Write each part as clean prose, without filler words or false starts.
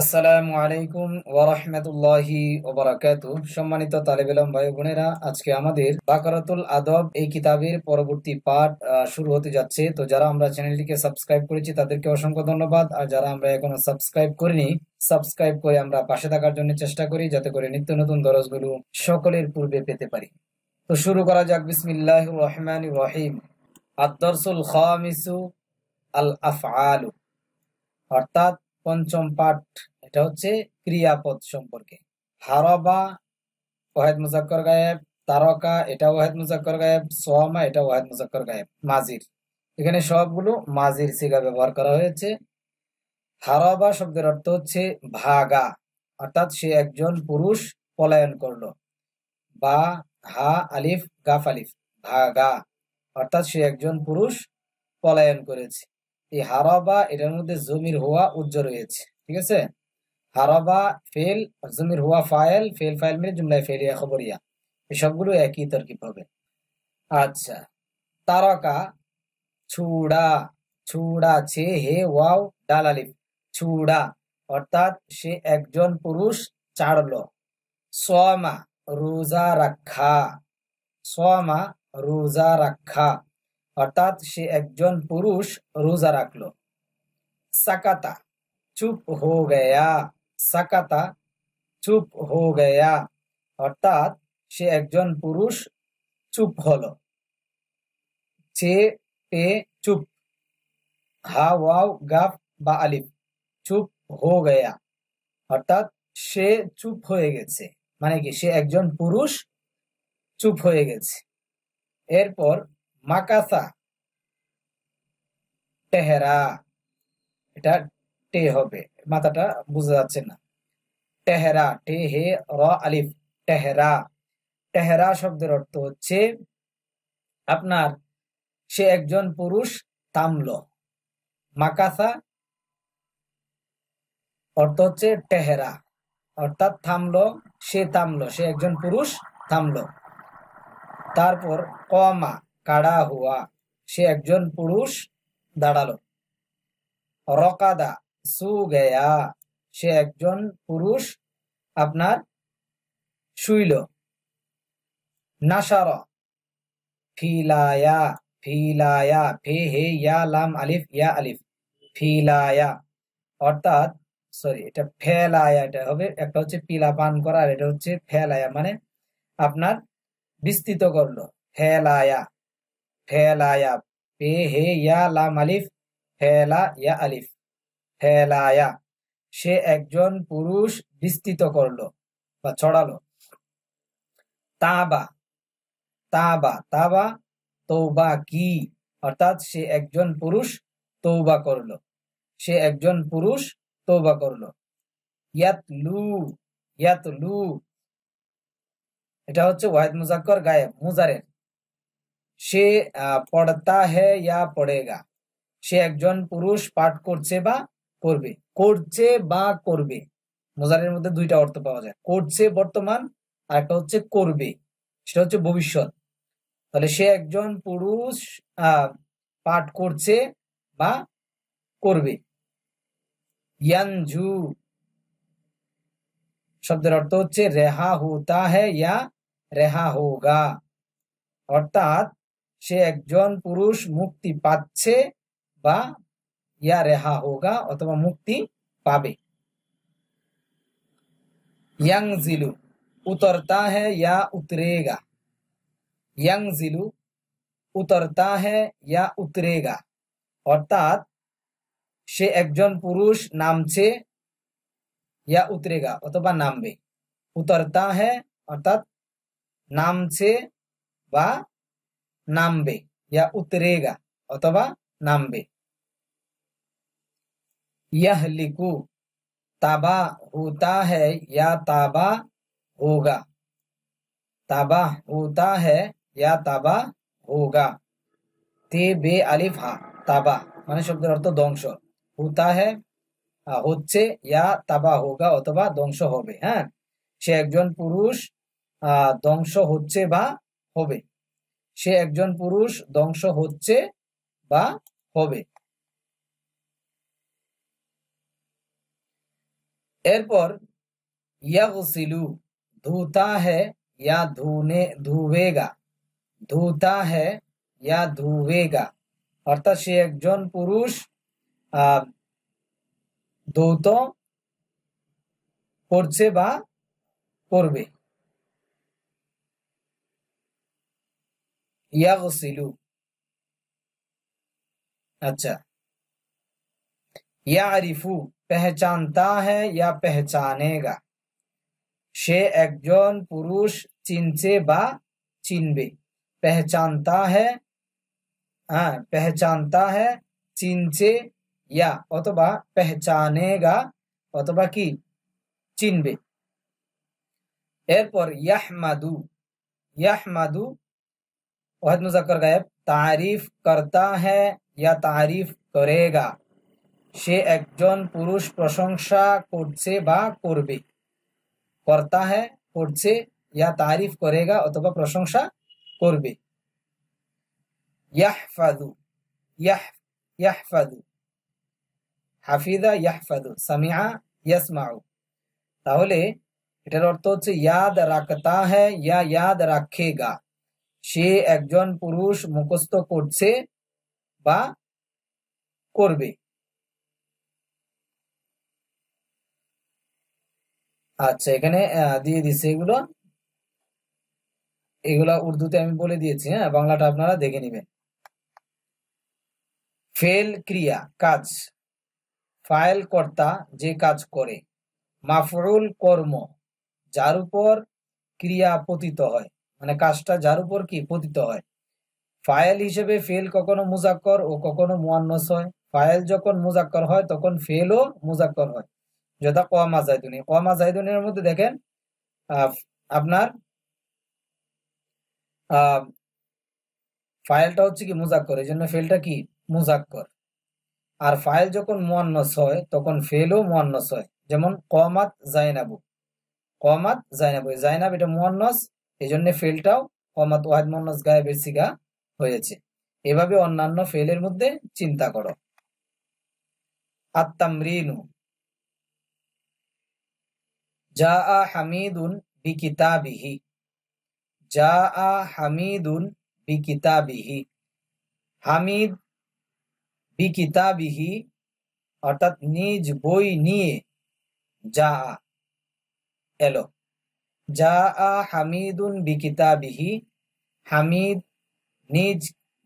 আসসালামু আলাইকুম ওয়া রাহমাতুল্লাহি ওয়া বারাকাতুহু। সম্মানিত তালিবে ইলম ভাই বোনেরা, আজকে আমাদের বাকারাতুল আদব এই কিতাবের পরবর্তী পাঠ শুরু হতে যাচ্ছে। তো যারা আমরা চ্যানেলটিকে সাবস্ক্রাইব করেছি তাদেরকে অসংখ্য ধন্যবাদ, আর যারা আমরা এখনো সাবস্ক্রাইব করিনি, সাবস্ক্রাইব করে আমরা পাশে থাকার জন্য চেষ্টা করি, যাতে করে নিত্য নতুন দরজগুলো সকলের পূর্বে পেতে পারি। তো শুরু করা যাক। বিসমিল্লাহির রহমানির রহিম। আদ-দারসুল খামিসু আল আফআলু, অর্থাৎ পঞ্চম পাঠ। এটা হচ্ছে ক্রিয়াপদ সম্পর্কে। হারাবা ওয়াহিদ মুজাক্কর গায়েব, তারকা এটা ওয়াহিদ মুজাক্কর গায়েব, সোয়ামা এটা ওয়াহিদ মুজাক্কর গায়েব, মাজির। এখানে সবগুলো মাজির সিগা ব্যবহার করা হয়েছে। হারাবা শব্দের অর্থ হচ্ছে ভাগা, অর্থাৎ সে একজন পুরুষ পলায়ন করলো। বা হা আলিফ গাফ আলিফ, ভাগা, অর্থাৎ সে একজন পুরুষ পলায়ন করেছে। এই হারাবা এটার মধ্যে জমির হুয়া উজ্জ্ব রয়েছে, ঠিক আছে। হারাবা ফেল, জমির হুয়া ফাইল, ফেল ফাইল মিলে জুমলায় ফেলিয়া খবরিয়া, এই সবগুলো একই তরকিব হবে। আচ্ছা, তারকা ছুড়া, ছুড়া ছে হে ওয়াও ডাল আলিফ, ছুড়া, অর্থাৎ সে একজন পুরুষ চাড়লো। সোয়ামা রোজা রাখা, সোয়ামা রোজা রাখা, অর্থাৎ সে একজন পুরুষ রোজা রাখলো। সাকাতা চুপ হো গয়া, সাকাতা চুপ হো গয়া, অর্থাৎ সে একজন পুরুষ চুপ হলো। চে পে চুপ, হা ওয়াও গাফ বা আলিফ, চুপ হো গয়া, অর্থাৎ সে চুপ হয়ে গেছে, মানে কি সে একজন পুরুষ চুপ হয়ে গেছে। এরপর মাকাসা টেহেরা, এটা টে হবে, মাথাটা বোঝা যাচ্ছে না। টেহেরা টে হে র আলিফ, টেহেরা। টেহেরা শব্দের অর্থ হচ্ছে আপনার সে একজন পুরুষ থামলো। মাকাসা অর্থ হচ্ছে টেহেরা, অর্থাৎ থামলো, সে থামলো, সে একজন পুরুষ থামলো। তারপর কমা কাড়া হুয়া, সে একজন পুরুষ দাঁড়ালো। রকাদা সু গয়া, সে একজন পুরুষ আপনার শুইল। নাসার ফিলায়া, ফিলায়া ফে হে ইয়া লাম আলিফ ইয়া আলিফ, ফিলায়া, অর্থাৎ সরি এটা ফেলায়া, এটা হবে, একটা হচ্ছে পিলা পান করা, আর এটা হচ্ছে ফেলায়া, মানে আপনার বিস্তৃত করলো। ফেলায়া, ফেলায়া পে হে ইয়া লাম আলিফ, ফেলা ইয়া আলিফ, ফেলায়া, সে একজন পুরুষ বিস্তৃত করলো বা ছড়ালো। তাবা, তাবা, তাবা তৌবা কি, অর্থাৎ সে একজন পুরুষ তৌবা করলো, সে একজন পুরুষ তৌবা করলো। ইয়াতলু, ইয়াতলু, এটা হচ্ছে ওয়াহিদ মুজাক্কর গায়েব মুজারের। সে পড়তা হে ইয়া পড়েগা, সে একজন পুরুষ পাঠ করছে বা করবে, করছে বা করবে। মুজারের মধ্যে দুইটা অর্থ পাওয়া যায়, করছে বর্তমান, আর একটা হচ্ছে করবে, সেটা হচ্ছে ভবিষ্যৎ। তাহলে সে একজন পুরুষ পাঠ করছে বা করবে। ইয়ানজু শব্দের অর্থ হচ্ছে রেহা হোতা হ্যায় ইয়া রেহা হোগা, অর্থাৎ সে একজন পুরুষ মুক্তি পাচ্ছে বা ইয়া রেহা হোগা অথবা মুক্তি পাবে। ইয়াংজিলু উতরতা হ্যায় ইয়া উতরেগা, ইয়াংজিলু উতরতা হ্যায় ইয়া উতরেগা, অর্থাৎ সে একজন পুরুষ নামছে, ইয়া উতরেগা অথবা নামবে। উতরতা হ্যায় অর্থাৎ নামছে বা নামবে, ইয়া উতরেগা অথবা নামবে। ইয়াহলিকু ताबा होता है या ताबा होगा, ताबा होता है या ताबा होगा। তে বে আলিফ হা, তাবা মানে শব্দের অর্থ ধ্বংস, হোতা হে হচ্ছে, ইয়া তাবা হোগা অথবা ধ্বংস হবে। হ্যাঁ, সে একজন পুরুষ ধ্বংস হচ্ছে বা হবে, সে একজন পুরুষ ধ্বংস হচ্ছে বা হবে। এরপর ইয়াগসিলু ধুতা হ্যায় ইয়া ধুবেগা, ধুতা হ্যায় ইয়া ধুবেগা, অর্থাৎ সে একজন পুরুষ ধৌত করছে বা করবে। ইয়াগসিলু। अच्छा, यारिफु पहचानता है या पहचानेगा, সে একজন পুরুষ চিনছে বা চিনবে। पहचानता है, হ্যাঁ पहचानता है চিনছে, ইয়া অথবা पहचानेगा অথবা কি চিনবে। এরপর ইয়াহমাদু, ইয়াহমাদু ওয়াহিদ মুজাক্কার গায়েব, তারিফ করতা है या तारीफ करेगा, সে একজন পুরুষ প্রশংসা করছে বা করবে। করতা है করছে, ইয়া তারিফ করেগা অথবা প্রশংসা করবে। ইয়াহফাদু, ইয়াহফাদু, হাফিদা ইয়াহফাদু, সামিআ ইয়াসমাউ। তাহলে এটার অর্থ হচ্ছে ইয়াদ রাখতা है या याद रखेगा, সে একজন পুরুষ মুখস্থ করছে বা করবে। আচ্ছা, এখানে দিয়ে দিচ্ছে এগুলো, এগুলা উর্দুতে আমি বলে দিয়েছি, হ্যাঁ বাংলাটা আপনারা দেখে নেবেন। ফেল ক্রিয়া কাজ, ফাইল কর্তা যে কাজ করে, মাফউল কর্ম যার উপর ক্রিয়া পতিত হয়, মানে কাজটা যার উপর কি পতিত হয়। ফাইল হিসেবে ফেল কখনো মুজাক্কর ও কখনো মুয়ান্নাস হয়। ফাইল যখন মুজাক্কর হয় তখন ফেলও মুজাক্কর হয়, যথা কওমা যাইদুন। কওমা যাইদুনের মধ্যে দেখেন আপনার ফাইলটা হচ্ছে কি মুজাক্কর, এই জন্য ফেলটা কি মুজাক্কর। আর ফাইল যখন মুয়ান্নাস হয় তখন ফেলও মুয়ান্নাস হয়, যেমন কওমাত জাইনাবু, কওমাত জাইনাবু, জাইনাব এটা মুয়ান্নাস, এই জন্য ফেলটাও কওমাত ওয়াহিদ মুয়ান্নাস গায়েবের সিগা হয়েছে। এভাবে অন্যান্য ফেলের মধ্যে চিন্তা করো। আত-তামরিনু, জাআ হামিদুন বিকিতাবিহি, জাআ হামিদুন বিকিতাবিহি, হামিদ বিকিতাবিহি অর্থাৎ নিজ বই নিয়ে জাআ এলো। জাআ হামিদুন বিকিতাবিহি, হামিদ নিজ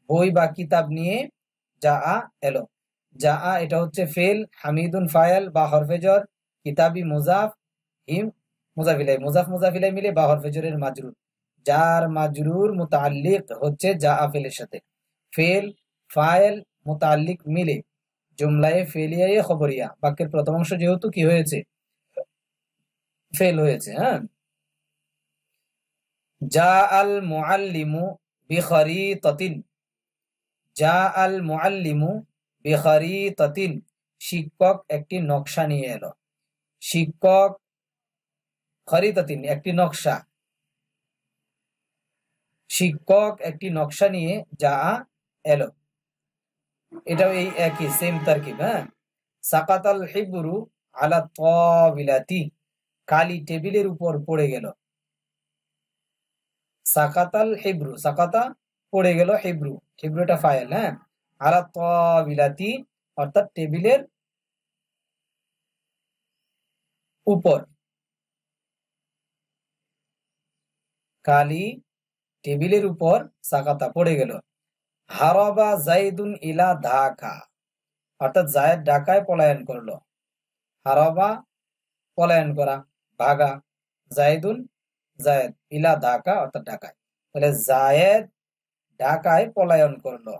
বই বা কিতাব নিয়ে জাআ এলো। জাআ এটা হচ্ছে ফেল, হামিদুন ফাইল বা হরফে জর, কিতাবি মুজাফ, হিম মুজাফ ইলাইহি, মুজাফ মুজাফ ইলাইহি মিলে বা হরফে জরের মাজরুর, যার মাজরুর মুতাআল্লিক হচ্ছে জাআ ফেলের সাথে। ফেল ফাইল মুতাআল্লিক মিলে জুমলায়ে ফেলিয়ায়ে খবরিয়া, বাক্যের প্রথম অংশ যেহেতু কি হয়েছে ফেল হয়েছে। হ্যাঁ, জাআল মুআল্লিমু বিখরিতাতিন, জাআল মুআল্লিমু বিখরিতাতিন, শিক্ষক একটি নকশা নিয়ে এলো। শিক্ষক খরিতাতিন একটি নকশা, শিক্ষক একটি নকশা নিয়ে জাআ এলো। এটাও এই একই সেম তারকিব। হ্যাঁ, সাকাতাল হিবরু আলা তাবিলাতি, কালি টেবিলের উপর পড়ে গেল। সাকাতাল হিবরু, সাকাতা পড়ে গেল, হিবরু, হিবরু এটা ফাইল। হ্যাঁ, আলা তাবিলাতি অর্থাৎ টেবিলের উপর, কালি টেবিলের উপর সাকাতা পড়ে গেল। হারাবা জাইদুন ইলা ঢাকা, অর্থাৎ জায়েদ ঢাকায় পলায়ন করলো। হারাবা পলায়ন করা, ভাগা, জাইদুন জায়েদ, ইলা ঢাকা অর্থাৎ ঢাকায়, তাহলে জায়েদ ঢাকায় পলায়ন করলো।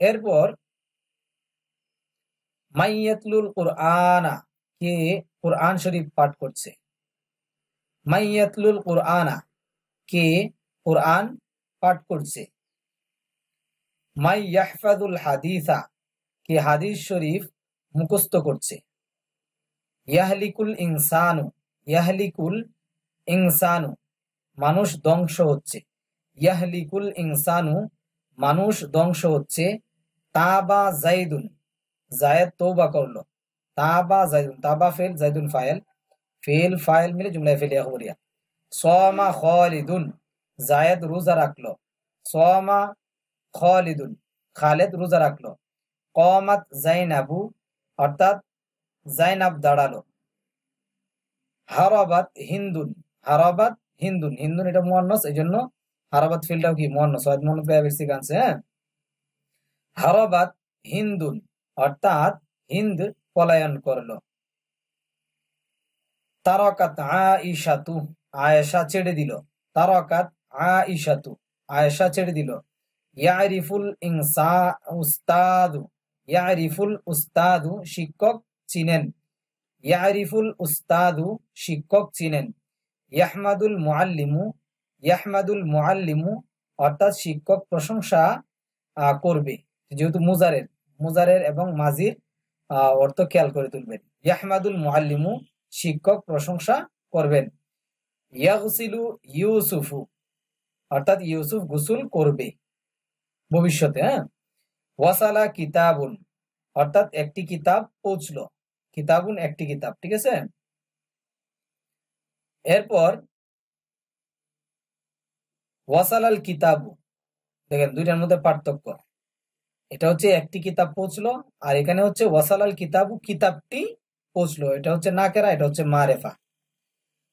এরপর মাইয়াতলুল কুরআনা, কে কুরআন শরীফ পাঠ করছে। মাইয়াতলুল কুরআনা, কে কুরআন পাঠ করছে। মাই ইয়াহফাজুল হাদিসা, কে হাদিস শরীফ মুখস্থ করছে। ইয়াহলিকুল ইনসানু, ইয়াহলিকুল ইনসানু মানুষ ধ্বংস হচ্ছে। ইয়াহলিকুল ইনসানু মানুষ ধ্বংস হচ্ছে। তাবা জাইদুন, জায়েদ তওবা করলো। তাবা জাইদুন, তাবা ফেল জাইদুন ফাইল, ফেল ফাইল মিলে জুমলায় ফেলিয়া খবরিয়া। সামা খালিদুন, জায়েদ রোজা রাখলো। সামা খালিদুন, খালেদ রোজা রাখলো। কমাত জাইনাবু, অর্থাৎ জাইনাব দাঁড়ালো। হারাবাত হিন্দুন, হারাবাত হিন্দুন, হিন্দুন এটা মুয়ান্নাস, এই জন্য হারাবাত ফিলটাও কি মুয়ান্নাস, ওয়াহিদ মুয়ান্নাস বেশি গানছে। হ্যাঁ, হারাবাত হিন্দুন, অর্থাৎ হিন্দ পলায়ন করলো। তারাকাত আইশাতু, আয়েশা ছেড়ে দিল। তারাকাত আইশাতু, আয়েশা ছেড়ে দিল। ইয়ারিফুল ইনসা উস্তাদু, ইয়ারিফুল উস্তাদু, শিক্ষক চিনেন। ইয়ারিফুল উস্তাদু, শিক্ষক চিনেন। ইয়াহমাদুল মুআল্লিমু, ইয়াহমাদুল মুআল্লিমু, অর্থাৎ শিক্ষক প্রশংসা করবে। যেহেতু মুজারের, মুজারের এবং মাজির অর্থ খেয়াল করে তুলবেন। ইয়াহমাদুল মুআল্লিমু, শিক্ষক প্রশংসা করবেন। ইয়াগসিলু ইউসুফু, অর্থাৎ ইউসুফ গোসল করবে ভবিষ্যতে। হ্যাঁ, ওয়াসালা কিতাবুন, অর্থাৎ একটি কিতাব পৌঁছলো। কিতাবুন একটি কিতাব, ঠিক আছে। এরপর ওয়াসালাল কিতাবু, দেখেন দুইটার মধ্যে পার্থক্য। এটা হচ্ছে একটি কিতাব পৌঁছলো, আর এখানে হচ্ছে ওয়াসালাল কিতাবু, কিতাবটি পৌঁছলো। এটা হচ্ছে নাকেরা, এটা হচ্ছে মারেফা।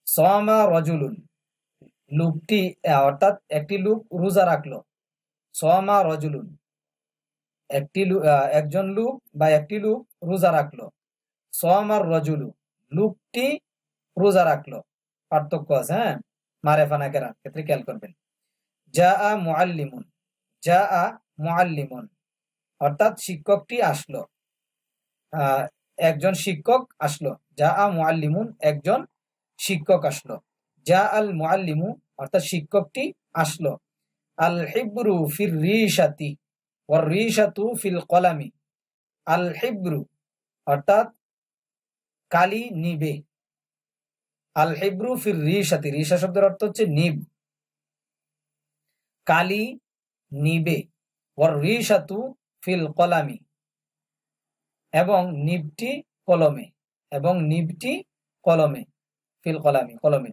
সামা রাজুলুন, লোকটি, অর্থাৎ একটি লোক রোজা রাখলো। সামা রাজুলুন, একজন লোক বা একটি লোক রোজা রাখলো। সামার রাজুলু, লোকটি রোজা রাখলো। পার্থক্য আছে। হ্যাঁ, মারেফা নাকেরা ক্ষেত্রে খেয়াল করবেন। জাআ মুআল্লিমুন, জাআ মুআল্লিমুন, অর্থাৎ শিক্ষকটি আসলো। একজন শিক্ষক আসলো। জাআ মুআল্লিমুন, একজন শিক্ষক আসলো। জা আল মুআল্লিমু, অর্থাৎ শিক্ষকটি আসলো। আল হিব্রু ফির রিশাতি ওয়ার রিশাতু ফিল কলামি। আল হিব্রু, অর্থাৎ কালি নিবে। আল হিব্রু ফির রিশাতি, রিশা শব্দের অর্থ হচ্ছে নিব, কালি নিবে। ওয়ার রিশাতু ফিল কলামি, এবং নিবটি কলমে, এবং নিবটি কলমে। ফিল কলামি, কলমে।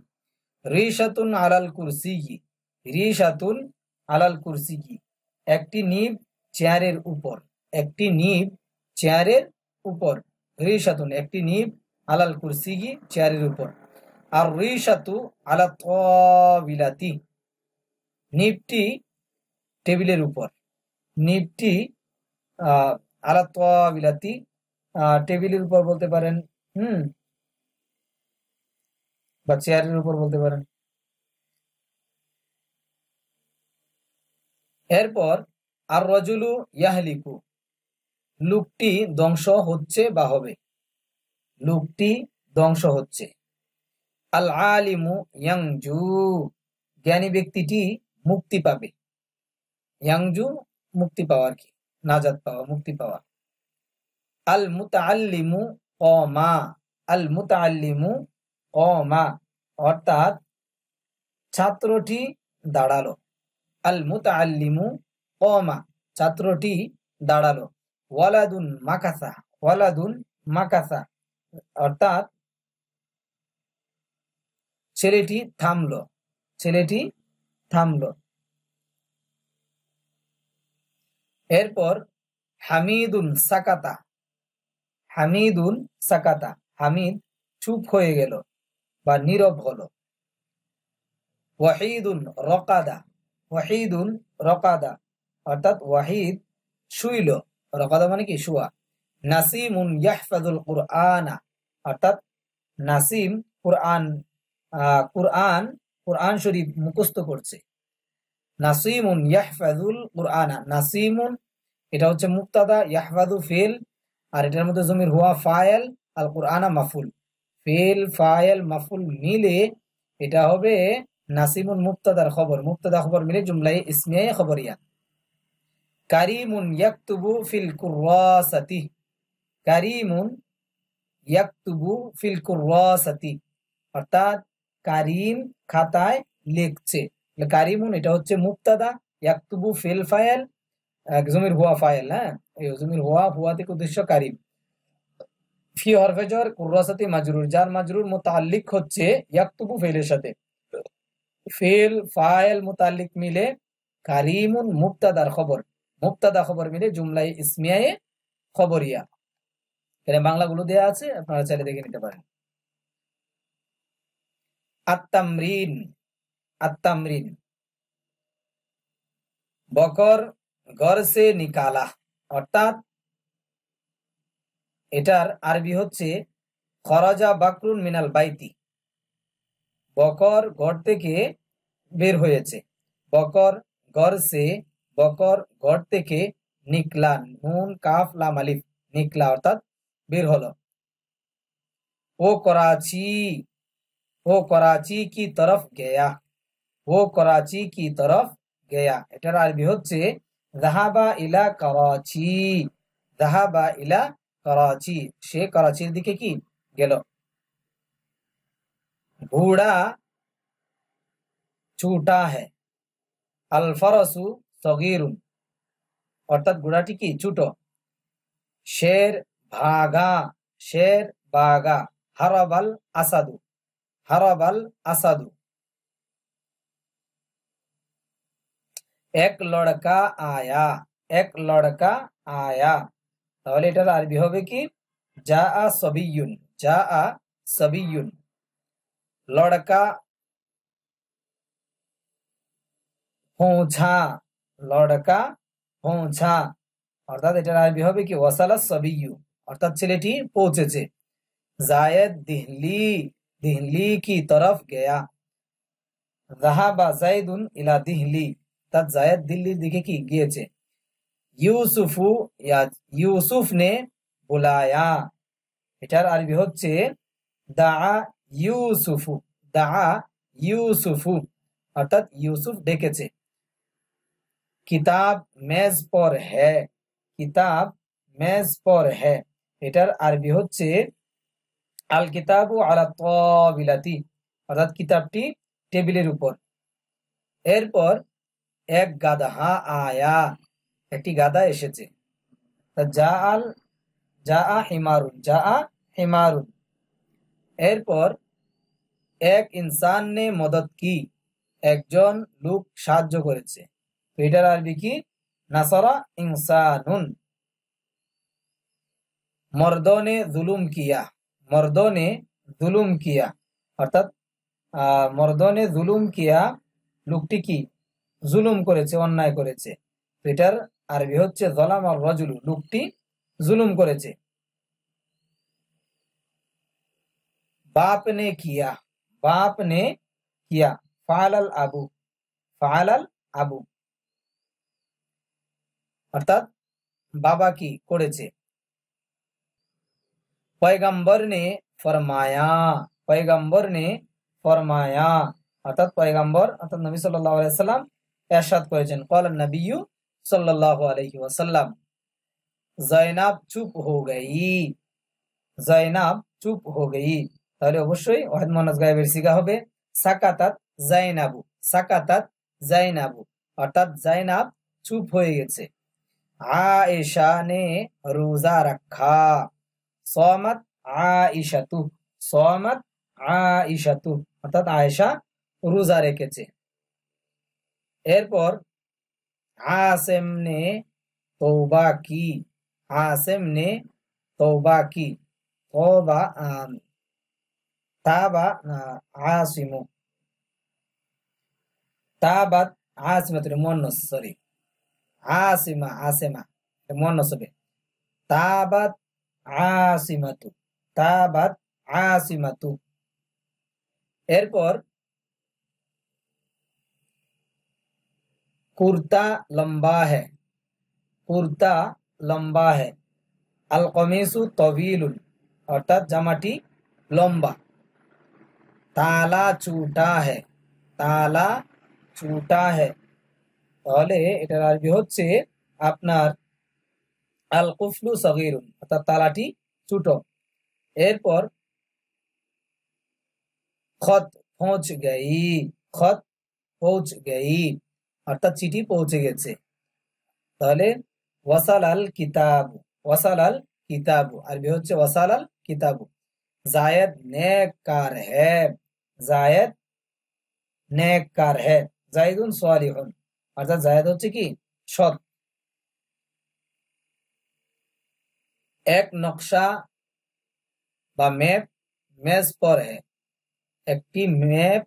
রিশাতুন আলাল কুরসিয়ি, রিশাতুন আলাল কুরসিয়ি, একটি নিব চেয়ারের উপর, একটি নিব চেয়ারের উপর। রিশাতুন, একটি নিব, আলাল কুরসিয়ি, চেয়ারের উপর। আর রিশাতু আলা তাবিলাতি, নিবটি টেবিলের উপর। নিবটি আলা তাবিলাতি, টেবিলের উপর বলতে পারেন, বা চেয়ারের উপর বলতে পারেন। এরপর আর রাজুলু ইয়াহলিকু, লোকটি ধ্বংস হচ্ছে বা হবে, লোকটি ধ্বংস হচ্ছে। আল আলিমু ইয়াংজু, জ্ঞানী ব্যক্তিটি মুক্তি পাবে। ইয়াংজু, মুক্তি পাওয়া আর কি, নাজাত পাওয়া, মুক্তি পাওয়া। আল মুতাআল্লিমু কমা, আল মুতাআল্লিমু কমা, অর্থাৎ ছাত্রটি দাঁড়ালো। আল মুতাআল্লিমু কমা, ছাত্রটি দাঁড়ালো। ওয়ালাদুন মাকাসা, ওয়ালাদুন মাকাসা, অর্থাৎ ছেলেটি থামলো, ছেলেটি থামলো। এরপর হামিদুন সাকাতা, হামিদুন সাকাতা, হামিদ চুপ হয়ে গেল বা নীরব হলো। ওয়াহিদুন রকাদা, ওয়াহিদুন রকাদা, অর্থাৎ ওয়াহিদ শুইল। রকাদা মানে কি, শুয়া। নাসিমুন ইয়াহফাজুল কুরআনা, অর্থাৎ নাসিম কুরআন, কুরআন, কুরআন শরীফ মুখস্থ করছে। নাসিমুন ইয়াহফাজুল কুরআনা, নাসিমুন এটা হচ্ছে মুক্তাদা, ইয়াহফাজু ফেল, আর এটার মধ্যে জমির হুয়া ফায়েল, আল কুরআনা মাফুল। ফেল ফায়েল মাফুল মিলে এটা হবে নাসিমুন মুক্তাদার খবর, মুক্তাদা খবর মিলে জুমলাই ইসমিয়া খবরিয়া। কারিমুন ইয়াকতুবু ফিল কুররাসাতি, কারিমুন ইয়াকতুবু ফিল কুররাসাতি, অর্থাৎ কারিম খাতায় লিখছে। কারিমুন এটা হচ্ছে মুক্তাদা, ইয়াকতুবু ফিল ফায়েল, জমির হুয়া ফায়েল। হ্যাঁ, এই জমির হুয়া, হুয়া থেকে উদ্দেশ্য কারিম। ফি হরফে জর কুররাসাতি মাজরুর, যার মাজরুর মুতাআল্লিক হচ্ছে ইয়াকতুবু ফেলের সাথে। ফেল ফাইল মুতাআল্লিক মিলে কারিমুন মুবতাদার খবর, মুবতাদা খবর মিলে জুমলাই ইসমিয়ায়ে খবরিয়া। এখানে বাংলাগুলো দেয়া আছে, আপনারা চাইলে দেখে নিতে পারেন। আত-তামরিন, আত-তামরিন, বকর ঘর সে নিকালা, অর্থাৎ এটার আরবি হচ্ছে খরাজা বাকরুন মিনাল বাইতি, বকর ঘর থেকে বের হয়েছে। বকর ঘর সে, বকর ঘর থেকে, নিকলা নুন কাফ লাম আলিফ, নিকলা অর্থাৎ বের হলো। ও করাচি, ও করাচি কি তরফ গয়া, ও করাচি কি তরফ গয়া, এটার আরবি হচ্ছে যাহাবা ইলা করাচি, যাহাবা ইলা করাচি, সে করাচির দিকে কি গেল। ঘোড়া ছোটা है, আল ফরসু সগীরুন, অর্থাৎ ঘোড়াটি কি ছোট। শের ভাগা, শের বাগা, হারাবাল আসাদু, হারাবাল আসাদু। এক লড়কা আয়া, এক লড়কা আয়া, তাহলে এটার আরবি হবে কি যা আ সবিয়ুন, যা আ সবিয়ুন। লড়কা পৌঁছা, লড়কা পৌঁছা, অর্থাৎ এটার আরবি হবে কি ওয়াসালা সবিয়ু, অর্থাৎ ছেলেটি পৌঁছেছে। জায়েদ দিহলি, দিহলি কি তরফ গয়া, যাহাবা জাইদুন ইলা দিহলি, অর্থাৎ জায়েদ দিল্লির দিকে কি গিয়েছে। ইউসুফু, ইউসুফ নে বুলায়া, এটার আরবি হচ্ছে দাআ ইউসুফু, দাআ ইউসুফু, অর্থাৎ ইউসুফ ডেকেছে। কিতাব মেজ পর হ্যায়, কিতাব মেজ পর হ্যায়, এটার আরবি হচ্ছে আল কিতাবু আলা তাবিলাতি, অর্থাৎ কিতাবটি টেবিলের উপর। এরপর এক গাধা আয়া, একটি গাধা এসেছে। যা আল, যা আ হিমারুন, যা আ হিমারুন। এরপর এক ইনসান নে মদত কি, একজন লোক সাহায্য করেছে। এটার আরবি কি নাসারা ইনসানুন। মর্দো নে জুলুম কিয়া, মর্দো নে জুলুম কিয়া, অর্থাৎ মর্দো নে জুলুম কিয়া, লোকটি কি জুলুম করেছে, অন্যায় করেছে। এটার আরবি হচ্ছে জলাম আর রাজুলু, লোকটি জুলুম করেছে। বাপ নে কিয়া, বাপ নে কিয়া, ফালাল আবু, ফালাল আবু, অর্থাৎ বাবা কি করেছে। पैगंबर ने फरमाया, पैगंबर ने फरमाया, অর্থাৎ পয়গম্বর অর্থাৎ নবী সাল্লাল্লাহু আলাইহি ওয়াসাল্লাম ইরশাদ করেছেন। ক্বালা নবিয়্যু সাল্লাল্লাহু আলাইহি ওয়াসাল্লাম। জাইনাব চুপ হো গই, জাইনাব চুপ হো গই, তাহলে অবশ্যই ওয়াহিদ মুয়ান্নাস গায়েবের সিগা হবে সাকাতাত জাইনাবু, সাকাতাত জাইনাবু, অর্থাৎ জাইনাব চুপ হয়ে গেছে। আয়েশা নে রোজা রাখা, সমাত আইশাতু, সমাত আইশাতু, অর্থাৎ আয়েশা রোজা রেখেছে। এরপর আসেম নে তওবা কি, আসেম নে তওবা কি, তওবা তাবা আসিমু, তাবাত আসিমাতু মুয়ান্নাস, সরি আসিমা, আসিমা মুয়ান্নাস হবে। তাবাত আসিমাতু, তাবাত আসিমাতু। এরপর কুর্তা লম্বা है, কুর্তা লম্বা है। আল কমিসু তবিলুন, অর্থাৎ জামাটি লম্বা। তালা চুটা है, তালা চুটা है, তাহলে এটার আরবি হচ্ছে আপনার আল কুফলু সগীরুন, অর্থাৎ তালাটি ছোট। এরপর খত পৌঁছ গই, খত পৌঁছ গই, অর্থাৎ চিঠি পৌঁছে গেছে। তাহলে ওয়াসাল আল কিতাব, ওয়াসাল আল কিতাব, আরবি হচ্ছে ওয়াসাল আল কিতাবু। জায়েদ নেককার হে, জায়েদ নেককার হে। জাইদুন সালিহুন, অর্থাৎ জায়েদ হচ্ছে কি সৎ। এক নকশা বা ম্যাপ মেজ পর হে, একটি ম্যাপ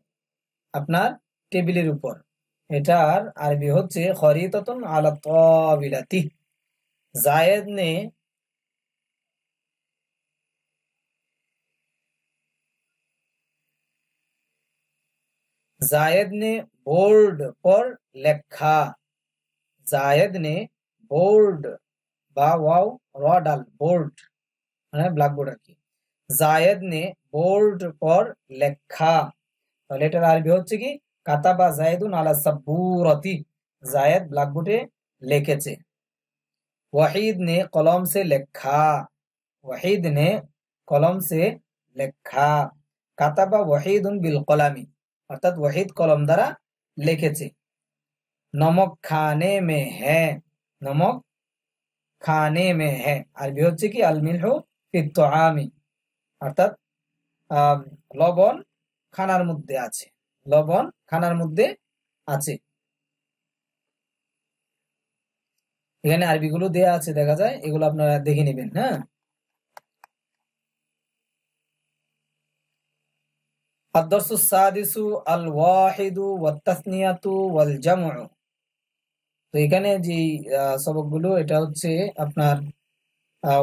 আপনার টেবিলের উপর। এটার আরবি হচ্ছে খরিতাতুন আলা তাবিলাতি। জায়েদ ने जायद ने बोर्ड पर लिखा। जायद ने बोर्ड বা ওয়াও র ডাল বোর্ড মানে ব্ল্যাকবোর্ড আর কি। জায়েদ নে বোর্ড পর লেখা, তাহলে এটার আরবি হচ্ছে কি কাতাবা জায়েদুন আলা সাব্বুরাতি। জায়েদ ব্ল্যাকবোর্ডে লিখেছে। ওয়াহিদ ने कलम से लिखा। ওয়াহিদ ने কলম সে লেখা। কাতাবা ওয়াহিদুন বিল কলামি, অর্থাৎ ওয়াহিদ কলম দ্বারা লিখেছে। নমক খানে মে হ্যাঁ, নমক খানে মে হ্যাঁ, আরবি হচ্ছে কি আল মিলহু ফিত তুআমি, অর্থাৎ লবণ খানার মধ্যে আছে, লবণ খানার মধ্যে আছে। এখানে আরবিগুলো দেয়া আছে, দেখা যায়, এগুলো আপনারা দেখে নেবেন। হ্যাঁ, الدرس السادس الواحد والتثنية والجمع। তো এখানে যে সবকগুলো, এটা হচ্ছে আপনার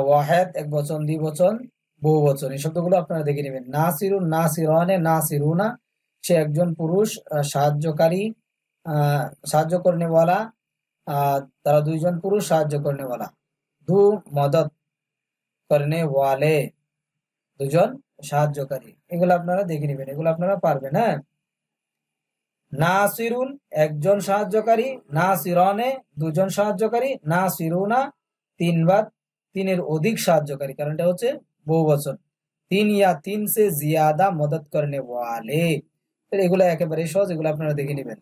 ওয়াহেদ এক বচন, দ্বিবচন, বহু বচন, এই শব্দগুলো আপনারা দেখে নেবেন। নাসিরুন নাসিরানে নাসিরুনা, সে একজন পুরুষ সাহায্যকারী, সাহায্য করনেওয়ালা, তারা দুইজন পুরুষ সাহায্য করনেওয়ালা। দু মদত করনে ওয়ালে, দুজন সাহায্যকারী, এগুলো আপনারা দেখে নেবেন, এগুলো আপনারা পারবেন। হ্যাঁ, নাসিরুন একজন সাহায্যকারী, নাসিরানে দুজন সাহায্যকারী, নাসিরুনা তিন বা তিনের অধিক সাহায্যকারী, কারণ এটা হচ্ছে বহু বচন। তিন ইয়া তিন সে জিয়াদা মদত করনে ওয়ালে, এগুলো একেবারে সহজ, এগুলো আপনারা দেখে নেবেন।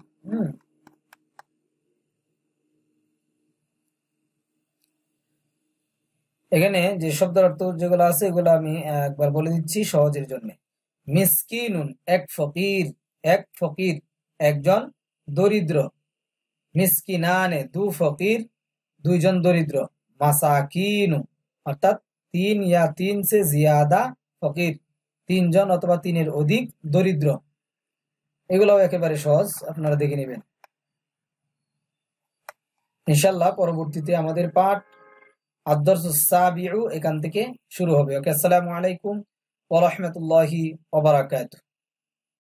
এখানে যে শব্দের অর্থ যেগুলো আছে এগুলো আমি একবার বলে দিচ্ছি সহজের জন্য। মিসকিনুন এক ফকির, এক ফকির একজন দরিদ্র। মিসকিনানে দু ফকির দুইজন দরিদ্র। মাসাকিনু অর্থাৎ তিন ইয়া তিন সে জিয়াদা ফকির, তিনজন অথবা তিনের অধিক দরিদ্র, এগুলো একেবারে সহজ, আপনারা দেখে নেবেন। ইনশাআল্লাহ পরবর্তীতে আমাদের পাঠ আদ-দারসুস সাবিউ এখান থেকে শুরু হবে। ওকে, আসসালামু আলাইকুম ওয়া রাহমাতুল্লাহি ওয়া বারাকাতুহু।